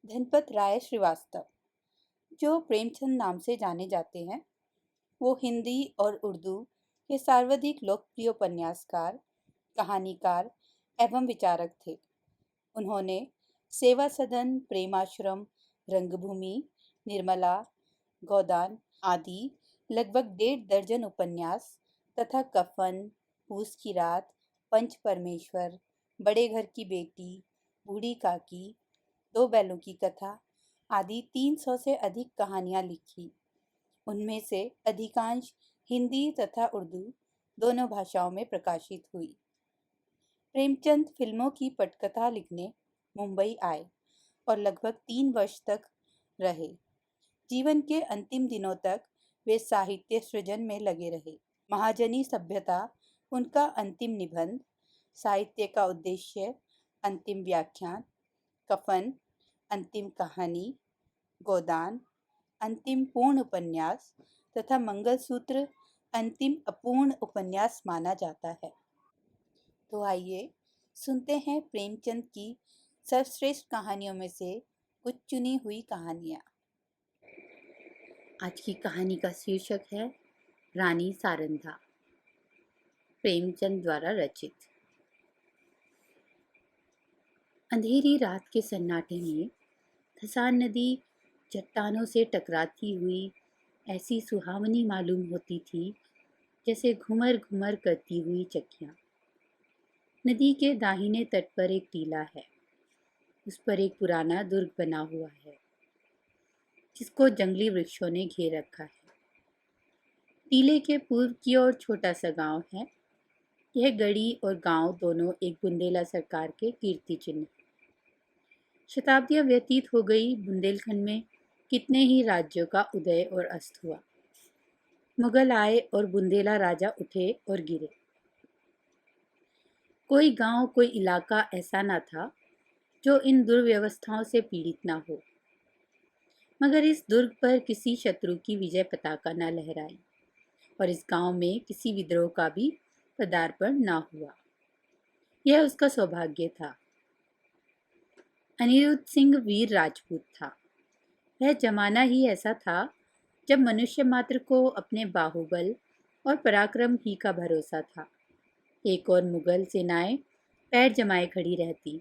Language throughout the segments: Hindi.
धनपत राय श्रीवास्तव, जो प्रेमचंद नाम से जाने जाते हैं, वो हिंदी और उर्दू के सर्वाधिक लोकप्रिय उपन्यासकार, कहानीकार एवं विचारक थे। उन्होंने सेवा सदन, प्रेमाश्रम, रंगभूमि, निर्मला, गोदान आदि लगभग 1.5 दर्जन उपन्यास तथा कफन, पूस की रात, पंच परमेश्वर, बड़े घर की बेटी, बूढ़ी काकी, दो बैलों की कथा आदि 300 से अधिक कहानियां लिखी। उनमें से अधिकांश हिंदी तथा उर्दू दोनों भाषाओं में प्रकाशित हुई। प्रेमचंद फिल्मों की पटकथा लिखने मुंबई आए और लगभग 3 वर्ष तक रहे। जीवन के अंतिम दिनों तक वे साहित्य सृजन में लगे रहे। महाजनी सभ्यता उनका अंतिम निबंध, साहित्य का उद्देश्य अंतिम व्याख्यान, कफन अंतिम कहानी, गोदान अंतिम पूर्ण उपन्यास तथा मंगलसूत्र अंतिम अपूर्ण उपन्यास माना जाता है। तो आइए सुनते हैं प्रेमचंद की सर्वश्रेष्ठ कहानियों में से कुछ चुनी हुई कहानियाँ। आज की कहानी का शीर्षक है रानी सारंधा, प्रेमचंद द्वारा रचित। अंधेरी रात के सन्नाटे में धसान नदी चट्टानों से टकराती हुई ऐसी सुहावनी मालूम होती थी जैसे घुमर घुमर करती हुई चक्कियाँ। नदी के दाहिने तट पर एक टीला है। उस पर एक पुराना दुर्ग बना हुआ है जिसको जंगली वृक्षों ने घेर रखा है। टीले के पूर्व की ओर छोटा सा गांव है। यह गढ़ी और गांव दोनों एक बुंदेला सरकार के कीर्ति चिन्ह। शताब्दियां व्यतीत हो गई, बुंदेलखंड में कितने ही राज्यों का उदय और अस्त हुआ। मुगल आए और बुंदेला राजा उठे और गिरे। कोई गांव, कोई इलाका ऐसा न था जो इन दुर्व्यवस्थाओं से पीड़ित ना हो। मगर इस दुर्ग पर किसी शत्रु की विजय पताका न लहराई और इस गांव में किसी विद्रोह का भी पदार्पण न हुआ। यह उसका सौभाग्य था। अनिरुद्ध सिंह वीर राजपूत था। वह जमाना ही ऐसा था जब मनुष्य मात्र को अपने बाहुबल और पराक्रम ही का भरोसा था। एक और मुगल सेनाएं पैर जमाए खड़ी रहती,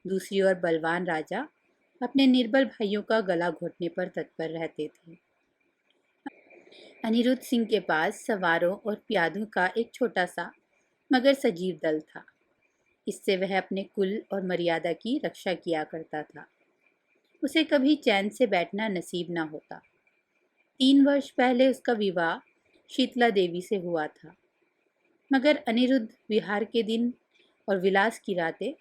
दूसरी ओर बलवान राजा अपने निर्बल भाइयों का गला घोटने पर तत्पर रहते थे। अनिरुद्ध सिंह के पास सवारों और प्यादों का एक छोटा सा मगर सजीव दल था। इससे वह अपने कुल और मर्यादा की रक्षा किया करता था। उसे कभी चैन से बैठना नसीब न होता। 3 वर्ष पहले उसका विवाह शीतला देवी से हुआ था। मगर अनिरुद्ध विहार के दिन और विलास की रातें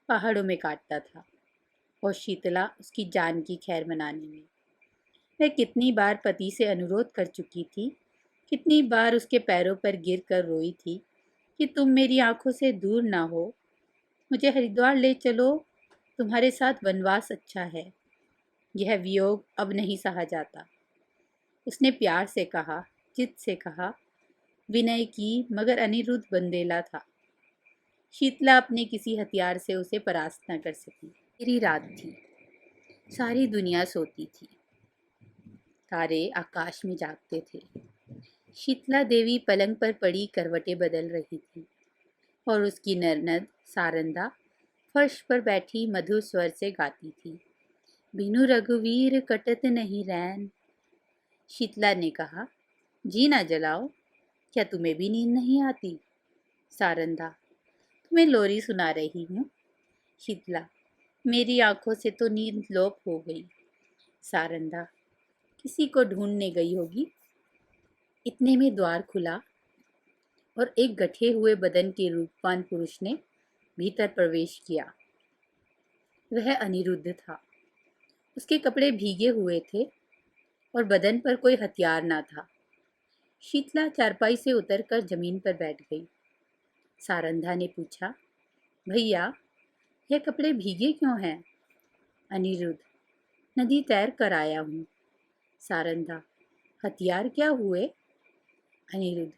पहाड़ों में काटता था और शीतला उसकी जान की खैर मनाने में। वह कितनी बार पति से अनुरोध कर चुकी थी, कितनी बार उसके पैरों पर गिर कर रोई थी कि तुम मेरी आंखों से दूर ना हो, मुझे हरिद्वार ले चलो, तुम्हारे साथ वनवास अच्छा है। यह वियोग अब नहीं सहा जाता। उसने प्यार से कहा, जिद से कहा, विनय की, मगर अनिरुद्ध बंदेला था। शीतला अपने किसी हथियार से उसे परास्त न कर सकी। मेरी रात थी, सारी दुनिया सोती थी, तारे आकाश में जागते थे। शीतला देवी पलंग पर पड़ी करवटें बदल रही थी और उसकी नरनद सारंदा फर्श पर बैठी मधुर स्वर से गाती थी, बिनु रघुवीर कटत नहीं रैन। शीतला ने कहा, जी ना जलाओ, क्या तुम्हें भी नींद नहीं आती? सारंदा, तुम्हें लोरी सुना रही हूँ। शीतला, मेरी आंखों से तो नींद लोप हो गई। सारंदा, किसी को ढूंढने गई होगी। इतने में द्वार खुला और एक गठे हुए बदन के रूपवान पुरुष ने भीतर प्रवेश किया। वह अनिरुद्ध था। उसके कपड़े भीगे हुए थे और बदन पर कोई हथियार ना था। शीतला चारपाई से उतरकर जमीन पर बैठ गई। सारंधा ने पूछा, भैया, यह कपड़े भीगे क्यों हैं? अनिरुद्ध, नदी तैर कर आया हूँ। सारंधा, हथियार क्या हुए? अनिरुद्ध,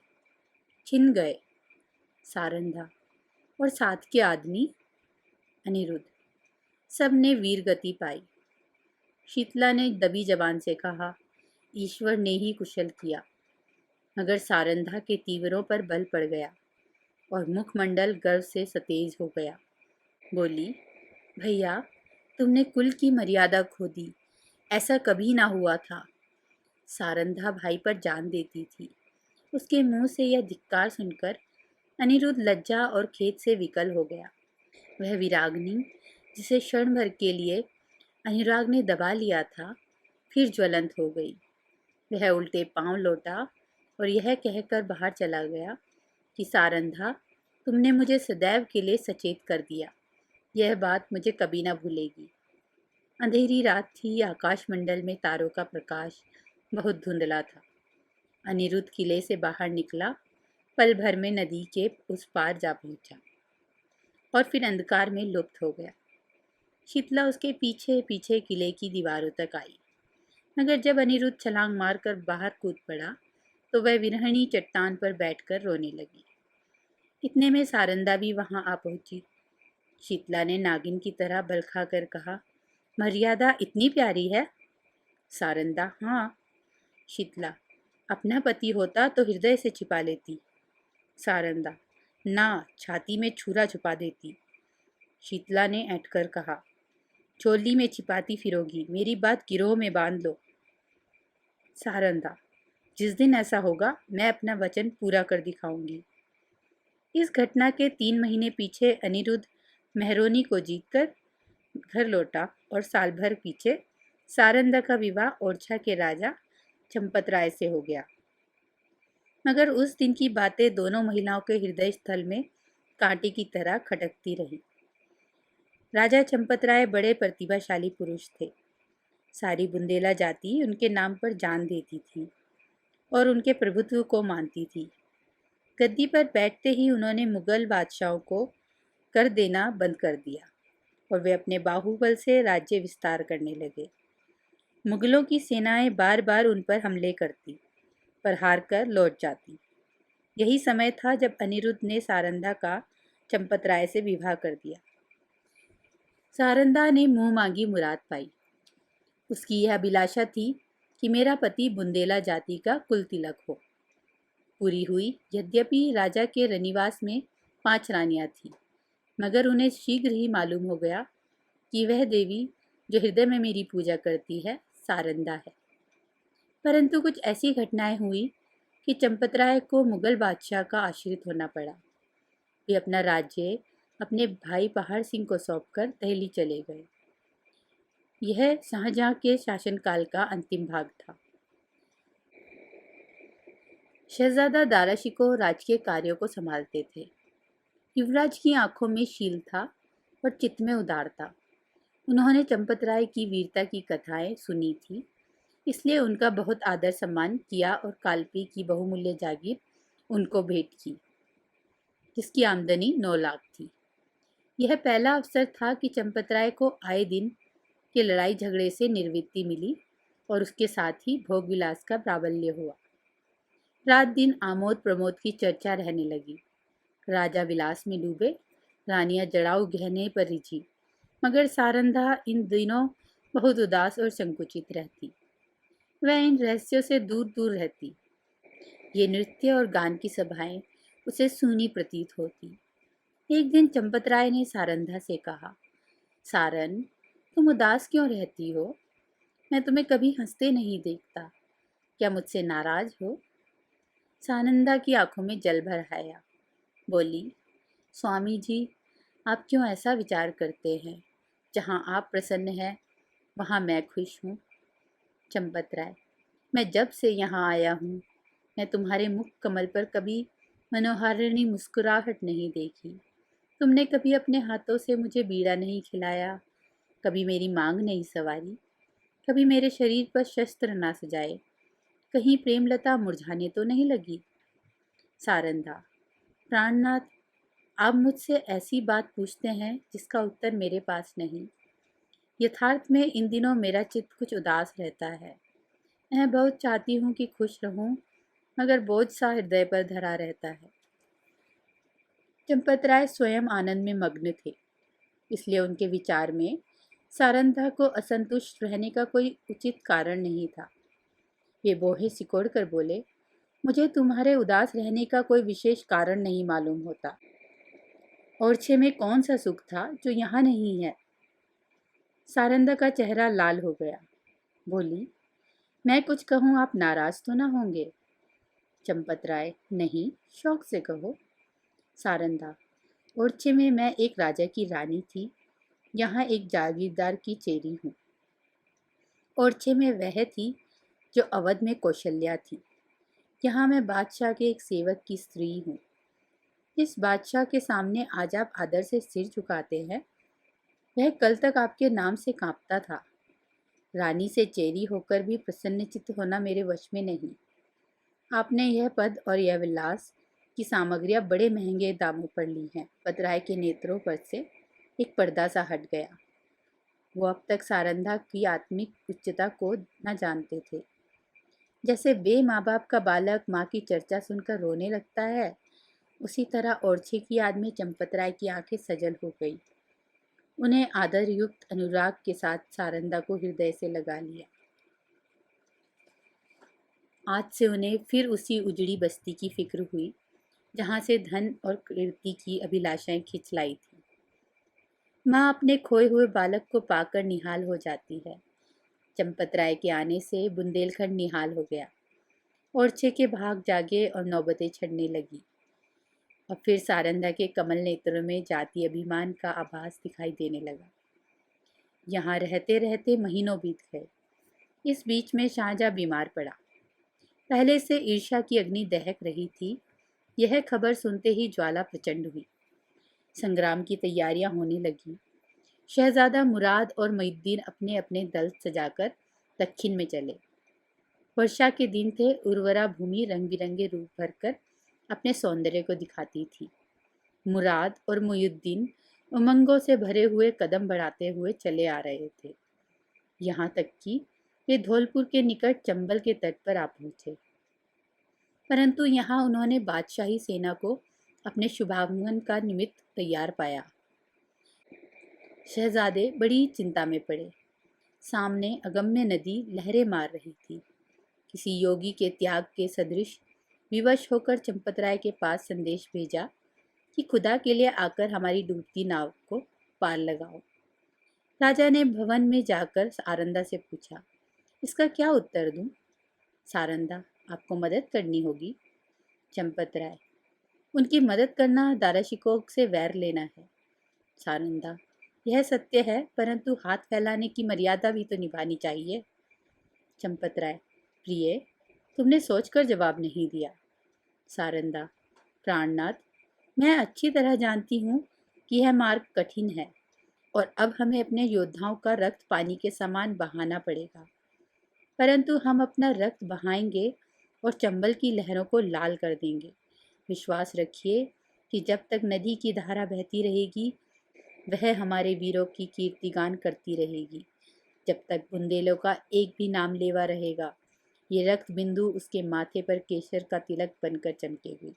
छिन गए। सारंधा, और साथ के आदमी? अनिरुद्ध, सब ने वीर गति पाई। शीतला ने दबी जबान से कहा, ईश्वर ने ही कुशल किया। मगर सारंधा के तीवरों पर बल पड़ गया और मुखमंडल गर्व से सतेज हो गया। बोली, भैया, तुमने कुल की मर्यादा खो दी। ऐसा कभी ना हुआ था। सारंधा भाई पर जान देती थी। उसके मुंह से यह धिक्कार सुनकर अनिरुद्ध लज्जा और खेद से विकल हो गया। वह विरागनी, जिसे क्षण भर के लिए अनुराग ने दबा लिया था, फिर ज्वलंत हो गई। वह उल्टे पांव लौटा और यह कहकर बाहर चला गया कि सारंधा, तुमने मुझे सदैव के लिए सचेत कर दिया। यह बात मुझे कभी ना भूलेगी। अंधेरी रात थी। आकाशमंडल में तारों का प्रकाश बहुत धुंधला था। अनिरुद्ध किले से बाहर निकला, पल भर में नदी के उस पार जा पहुंचा और फिर अंधकार में लुप्त हो गया। शीतला उसके पीछे पीछे किले की दीवारों तक आई, मगर जब अनिरुद्ध छलांग मारकर बाहर कूद पड़ा तो वह विरहणी चट्टान पर बैठकर रोने लगी। इतने में सारंदा भी वहां आ पहुंची। शीतला ने नागिन की तरह बल खाकर कहा, मर्यादा इतनी प्यारी है? सारंदा, हाँ। शीतला, अपना पति होता तो हृदय से छिपा लेती। सारंदा, ना, छाती में छुरा छुपा देती। शीतला ने ऐंठकर कहा, चोली में छिपाती फिरोगी, मेरी बात गिरोह में बांध लो। सारंदा, जिस दिन ऐसा होगा मैं अपना वचन पूरा कर दिखाऊंगी। इस घटना के 3 महीने पीछे अनिरुद्ध मेहरोनी को जीतकर घर लौटा और साल भर पीछे सारंदा का विवाह ओरछा के राजा चंपत राय से हो गया। मगर उस दिन की बातें दोनों महिलाओं के हृदय स्थल में कांटे की तरह खटकती रही। राजा चंपत राय बड़े प्रतिभाशाली पुरुष थे। सारी बुंदेला जाति उनके नाम पर जान देती थी और उनके प्रभुत्व को मानती थी। गद्दी पर बैठते ही उन्होंने मुगल बादशाहों को कर देना बंद कर दिया और वे अपने बाहुबल से राज्य विस्तार करने लगे। मुगलों की सेनाएं बार बार उन पर हमले करती, पर हार कर लौट जाती। यही समय था जब अनिरुद्ध ने सारंदा का चंपत राय से विवाह कर दिया। सारंदा ने मुंह मांगी मुराद पाई। उसकी यह अभिलाषा थी कि मेरा पति बुंदेला जाति का कुल तिलक हो। पूरी हुई। यद्यपि राजा के रनिवास में 5 रानियां थीं, मगर उन्हें शीघ्र ही मालूम हो गया कि वह देवी जो हृदय में मेरी पूजा करती है सारंदा है। परंतु कुछ ऐसी घटनाएं हुई कि चंपतराय को मुगल बादशाह का आश्रित होना पड़ा। वे अपना राज्य अपने भाई पहाड़ सिंह को सौंपकर दिल्ली चले गए। यह शाहजहां के शासनकाल का अंतिम भाग था। शहजादा दाराशिकोह राजकीय कार्यों को संभालते थे। युवराज की आंखों में शील था और चित्त में उदारता। उन्होंने चंपतराय की वीरता की कथाएं सुनी थी, इसलिए उनका बहुत आदर सम्मान किया और कालपी की बहुमूल्य जागीर उनको भेंट की, जिसकी आमदनी 9 लाख थी। यह पहला अवसर था कि चंपतराय को आए दिन के लड़ाई झगड़े से निवृत्ति मिली और उसके साथ ही भोग विलास का प्राबल्य हुआ। रात दिन आमोद प्रमोद की चर्चा रहने लगी। राजा विलास में डूबे, रानियां जड़ाऊ गहने पर रिझी, मगर सारंधा इन दिनों बहुत उदास और संकुचित रहती। वह इन रहस्यों से दूर दूर रहती। ये नृत्य और गान की सभाएं उसे सूनी प्रतीत होती। एक दिन चंपतराय ने सारंधा से कहा, सारन, तुम उदास क्यों रहती हो? मैं तुम्हें कभी हंसते नहीं देखता। क्या मुझसे नाराज हो? सानंदा की आंखों में जल भर आया। बोली, स्वामी जी, आप क्यों ऐसा विचार करते हैं? जहाँ आप प्रसन्न हैं वहाँ मैं खुश हूँ। चंपतराय, मैं जब से यहाँ आया हूँ मैं तुम्हारे मुख कमल पर कभी मनोहारिणी मुस्कुराहट नहीं देखी। तुमने कभी अपने हाथों से मुझे बीड़ा नहीं खिलाया, कभी मेरी मांग नहीं संवारी, कभी मेरे शरीर पर शस्त्र ना सजाए, कहीं प्रेमलता मुरझाने तो नहीं लगी। सारंदा, प्राणनाथ, आप मुझसे ऐसी बात पूछते हैं जिसका उत्तर मेरे पास नहीं। यथार्थ में इन दिनों मेरा चित्त कुछ उदास रहता है। मैं बहुत चाहती हूँ कि खुश रहूँ, मगर बोझ सा हृदय पर धरा रहता है। चंपतराय स्वयं आनंद में मग्न थे, इसलिए उनके विचार में सारंधा को असंतुष्ट रहने का कोई उचित कारण नहीं था। वे बोहे सिकोड़ कर बोले, मुझे तुम्हारे उदास रहने का कोई विशेष कारण नहीं मालूम होता। ओरछे में कौन सा सुख था जो यहाँ नहीं है? सारंधा का चेहरा लाल हो गया। बोली, मैं कुछ कहूँ आप नाराज तो ना होंगे? चंपत राय, नहीं, शौक से कहो। सारंधा, ओरछे में मैं एक राजा की रानी थी, यहाँ एक जागीरदार की चेरी हूँ। ओरछे में वह थी जो अवध में कौशल्या थी, यहाँ मैं बादशाह के एक सेवक की स्त्री हूँ। जिस बादशाह के सामने आज आप आदर से सिर झुकाते हैं, वह कल तक आपके नाम से कांपता था। रानी से चेरी होकर भी प्रसन्नचित्त होना मेरे वश में नहीं। आपने यह पद और यह विलास की सामग्रियां बड़े महंगे दामों पर ली हैं। पतराय के नेत्रों पर से एक पर्दा सा हट गया। वो अब तक सारंधा की आत्मिक उच्चता को न जानते थे। जैसे बे माँ बाप का बालक माँ की चर्चा सुनकर रोने लगता है, उसी तरह ओरछे की याद में चंपतराय की आंखें सजल हो गई। उन्हें आदर युक्त अनुराग के साथ सारंधा को हृदय से लगा लिया। आज से उन्हें फिर उसी उजड़ी बस्ती की फिक्र हुई, जहाँ से धन और कीर्ति की अभिलाषाएं खिंच लाई थी। माँ अपने खोए हुए बालक को पाकर निहाल हो जाती है। चंपतराय के आने से बुंदेलखंड निहाल हो गया। ओरछे के भाग जागे और नौबतें छड़ने लगी। और फिर सारंधा के कमल नेत्रों में जाति अभिमान का आभास दिखाई देने लगा। यहाँ रहते रहते महीनों बीत गए। इस बीच में शाहजहाँ बीमार पड़ा। पहले से ईर्ष्या की अग्नि दहक रही थी। यह खबर सुनते ही ज्वाला प्रचंड हुई। संग्राम की तैयारियां होने लगी। शहजादा मुराद और मुइज्जुद्दीन अपने अपने दल सजाकर दक्षिण में चले। वर्षा के दिन थे। उर्वरा भूमि रंग बिरंगे रूप भरकर अपने सौंदर्य को दिखाती थी। मुराद और मुइज्जुद्दीन उमंगों से भरे हुए कदम बढ़ाते हुए चले आ रहे थे। यहाँ तक कि वे धौलपुर के निकट चंबल के तट पर आ पहुंचे। परंतु यहाँ उन्होंने बादशाही सेना को अपने शुभागमन का निमित्त तैयार पाया। शहजादे बड़ी चिंता में पड़े। सामने अगम्य नदी लहरें मार रही थी। किसी योगी के त्याग के सदृश विवश होकर चंपतराय के पास संदेश भेजा कि खुदा के लिए आकर हमारी डूबती नाव को पार लगाओ। राजा ने भवन में जाकर सारंधा से पूछा, इसका क्या उत्तर दूं? सारंधा, आपको मदद करनी होगी। चंपतराय, उनकी मदद करना दाराशिकोह से वैर लेना है। सारंधा, यह सत्य है, परंतु हाथ फैलाने की मर्यादा भी तो निभानी चाहिए। चंपतराय, प्रिय, तुमने सोचकर जवाब नहीं दिया। सारंधा, प्राणनाथ, मैं अच्छी तरह जानती हूँ कि यह मार्ग कठिन है और अब हमें अपने योद्धाओं का रक्त पानी के समान बहाना पड़ेगा, परंतु हम अपना रक्त बहाएंगे और चंबल की लहरों को लाल कर देंगे। विश्वास रखिए कि जब तक नदी की धारा बहती रहेगी, वह हमारे वीरों की कीर्तिगान करती रहेगी। जब तक बुंदेलों का एक भी नाम लेवा रहेगा, ये रक्त बिंदु उसके माथे पर केसर का तिलक बनकर चमकेगी।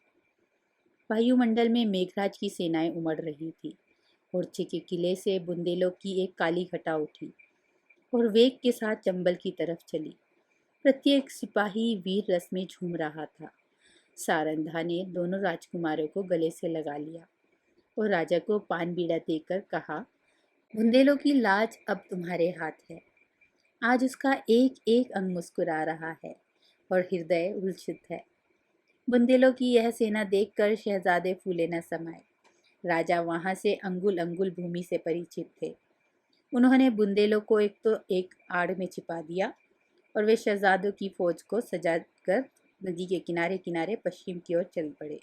वायुमंडल में मेघराज की सेनाएं उमड़ रही थी। ओरछे के किले से बुंदेलों की एक काली घटा उठी और वेग के साथ चंबल की तरफ चली। प्रत्येक सिपाही वीर रस में झूम रहा था। सारंधा ने दोनों राजकुमारों को गले से लगा लिया और राजा को पान बीड़ा देकर कहा, बुंदेलों की लाज अब तुम्हारे हाथ है। आज उसका एक एक अंग मुस्कुरा रहा है और हृदय उल्सित है। बुंदेलों की यह सेना देखकर शहजादे फूले न समाये। राजा वहां से अंगुल अंगुल भूमि से परिचित थे। उन्होंने बुंदेलों को एक तो एक आड़ में छिपा दिया और वे शहजादों की फौज को सजाकर नदी के किनारे किनारे पश्चिम की ओर चल पड़े।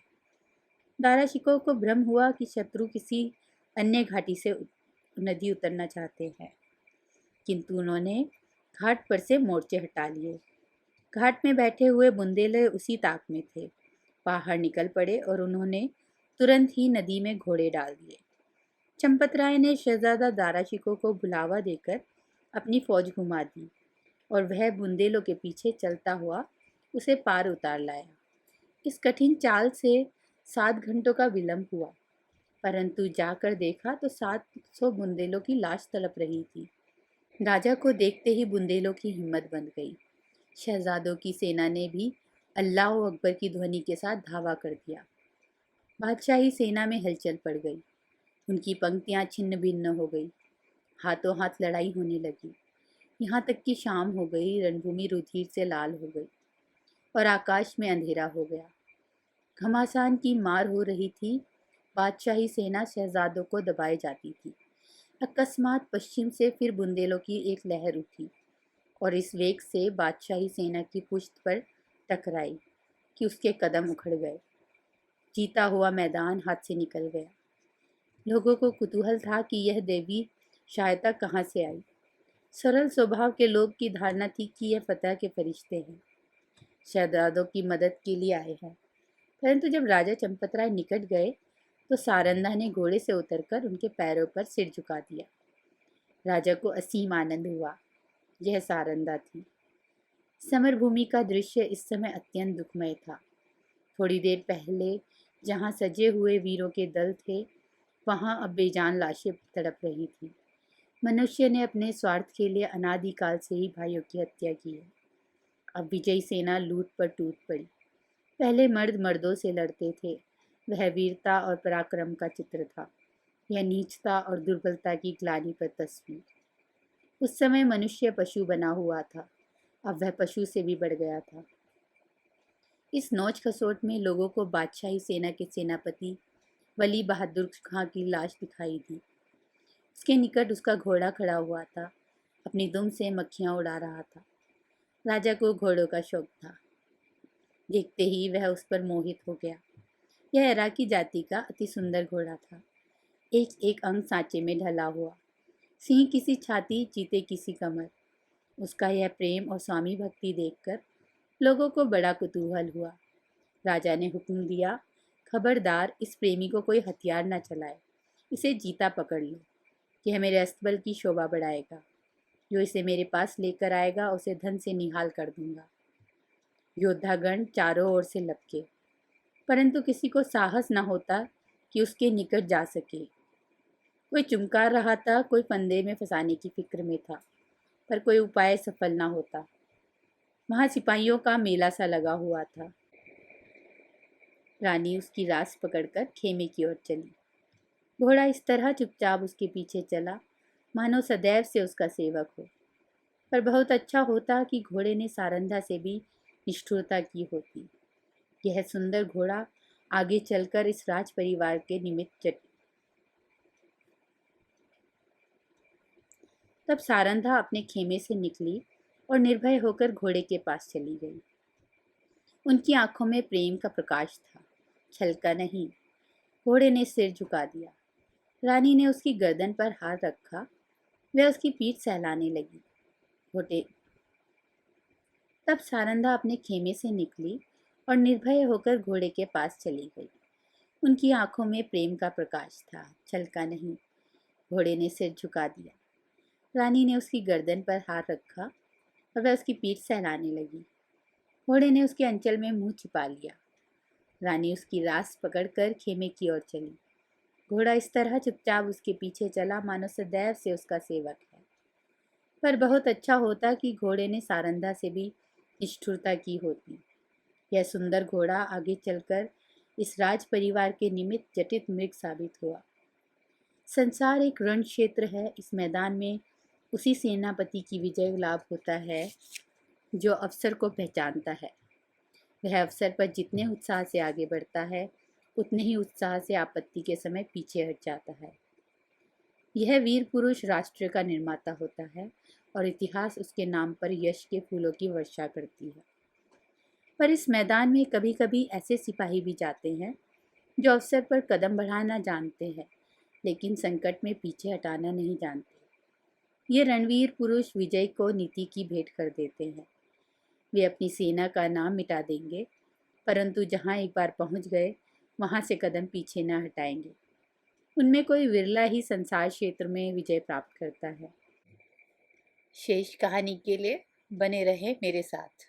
दाराशिकोह को भ्रम हुआ कि शत्रु किसी अन्य घाटी से नदी उतरना चाहते हैं, किंतु उन्होंने घाट पर से मोर्चे हटा लिए। घाट में बैठे हुए बुंदेले उसी ताक में थे। बाहर निकल पड़े और उन्होंने तुरंत ही नदी में घोड़े डाल दिए। चंपतराय ने शहजादा दाराशिकोह को बुलावा देकर अपनी फौज घुमा दी और वह बुंदेलों के पीछे चलता हुआ उसे पार उतार लाया। इस कठिन चाल से 7 घंटों का विलंब हुआ, परंतु जाकर देखा तो 700 बुंदेलों की लाश तड़प रही थी। राजा को देखते ही बुंदेलों की हिम्मत बंध गई। शहजादों की सेना ने भी अल्लाह अकबर की ध्वनि के साथ धावा कर दिया। बादशाही सेना में हलचल पड़ गई। उनकी पंक्तियां छिन्न भिन्न हो गई। हाथों हाथ लड़ाई होने लगी। यहाँ तक कि शाम हो गई, रणभूमि रुधिर से लाल हो गई और आकाश में अंधेरा हो गया। घमासान की मार हो रही थी। बादशाही सेना शहजादों को दबाए जाती थी। अकस्मात पश्चिम से फिर बुंदेलों की एक लहर उठी और इस वेग से बादशाही सेना की पुश्त पर टकराई कि उसके कदम उखड़ गए। जीता हुआ मैदान हाथ से निकल गया। लोगों को कुतूहल था कि यह देवी सहायता कहाँ से आई। सरल स्वभाव के लोग की धारणा थी कि यह फतह के फरिश्ते हैं, शहजादों की मदद के लिए आए हैं। परंतु जब राजा चंपतराय निकट गए तो सारंधा ने घोड़े से उतरकर उनके पैरों पर सिर झुका दिया। राजा को असीम आनंद हुआ। यह सारंधा थी। समर भूमि का दृश्य इस समय अत्यंत दुखमय था। थोड़ी देर पहले जहाँ सजे हुए वीरों के दल थे, वहाँ अब बेजान लाशें तड़प रही थीं। मनुष्य ने अपने स्वार्थ के लिए अनादिकाल से ही भाइयों की हत्या की है। अब विजयी सेना लूट पर टूट पड़ी। पहले मर्द मर्दों से लड़ते थे। वह वीरता और पराक्रम का चित्र था। यह नीचता और दुर्बलता की ग्लानि पर तस्वीर। उस समय मनुष्य पशु बना हुआ था। अब वह पशु से भी बढ़ गया था। इस नौच खसोट में लोगों को बादशाही सेना के सेनापति वली बहादुर खां की लाश दिखाई दी। उसके निकट उसका घोड़ा खड़ा हुआ था। अपनी दुम से मक्खियां उड़ा रहा था। राजा को घोड़ों का शौक था। देखते ही वह उस पर मोहित हो गया। यह इराकी जाति का अति सुंदर घोड़ा था। एक एक अंग सांचे में ढला हुआ। सिंह किसी छाती, चीते किसी कमर। उसका यह प्रेम और स्वामी भक्ति देखकर लोगों को बड़ा कुतूहल हुआ। राजा ने हुक्म दिया, खबरदार, इस प्रेमी को कोई हथियार न चलाए। इसे जीता पकड़ लो। यह मेरे अस्तबल की शोभा बढ़ाएगा। जो इसे मेरे पास लेकर आएगा उसे धन से निहाल कर दूंगा। योद्धागण चारों ओर से लपके, परंतु किसी को साहस न होता कि उसके निकट जा सके। कोई चुमकार रहा था, कोई फंदे में फंसाने की फिक्र में था, पर कोई उपाय सफल न होता। वहां सिपाहियों का मेला सा लगा हुआ था। रानी उसकी रास पकड़कर खेमे की ओर चली। घोड़ा इस तरह चुपचाप उसके पीछे चला मानो सदैव से उसका सेवक हो। पर बहुत अच्छा होता कि घोड़े ने सारंधा से भी निष्ठुरता की होती। यह सुंदर घोड़ा आगे चलकर इस राज परिवार के निमित्त चट। तब सारंधा अपने खेमे से निकली और निर्भय होकर घोड़े के पास चली गई। उनकी आंखों में प्रेम का प्रकाश था, छलका नहीं। घोड़े ने सिर झुका दिया। रानी ने उसकी गर्दन पर हाथ रखा। वह उसकी पीठ सहलाने लगी। घोड़े तब सारंधा अपने खेमे से निकली और निर्भय होकर घोड़े के पास चली गई। उनकी आंखों में प्रेम का प्रकाश था, छलका नहीं। घोड़े ने सिर झुका दिया। रानी ने उसकी गर्दन पर हाथ रखा और वह उसकी पीठ सहलाने लगी। घोड़े ने उसके अंचल में मुंह छिपा लिया। रानी उसकी रास पकड़कर खेमे की ओर चली। घोड़ा इस तरह चुपचाप उसके पीछे चला मानो सदैव से उसका सेवक है। पर बहुत अच्छा होता कि घोड़े ने सारंधा से भी निष्ठुरता की होती। यह सुंदर घोड़ा आगे चलकर इस राज परिवार के निमित्त जटित मृग साबित हुआ। संसार एक रण क्षेत्र है। इस मैदान में उसी सेनापति की विजय लाभ होता है जो अवसर को पहचानता है। वह अवसर पर जितने उत्साह से आगे बढ़ता है, उतने ही उत्साह से आपत्ति के समय पीछे हट जाता है। यह वीर पुरुष राष्ट्र का निर्माता होता है और इतिहास उसके नाम पर यश के फूलों की वर्षा करती है। पर इस मैदान में कभी कभी ऐसे सिपाही भी जाते हैं जो अवसर पर कदम बढ़ाना जानते हैं, लेकिन संकट में पीछे हटाना नहीं जानते। ये रणवीर पुरुष विजय को नीति की भेंट कर देते हैं। वे अपनी सेना का नाम मिटा देंगे, परंतु जहाँ एक बार पहुँच गए वहाँ से कदम पीछे न हटाएंगे। उनमें कोई विरला ही संसार क्षेत्र में विजय प्राप्त करता है। शेष कहानी के लिए बने रहे मेरे साथ।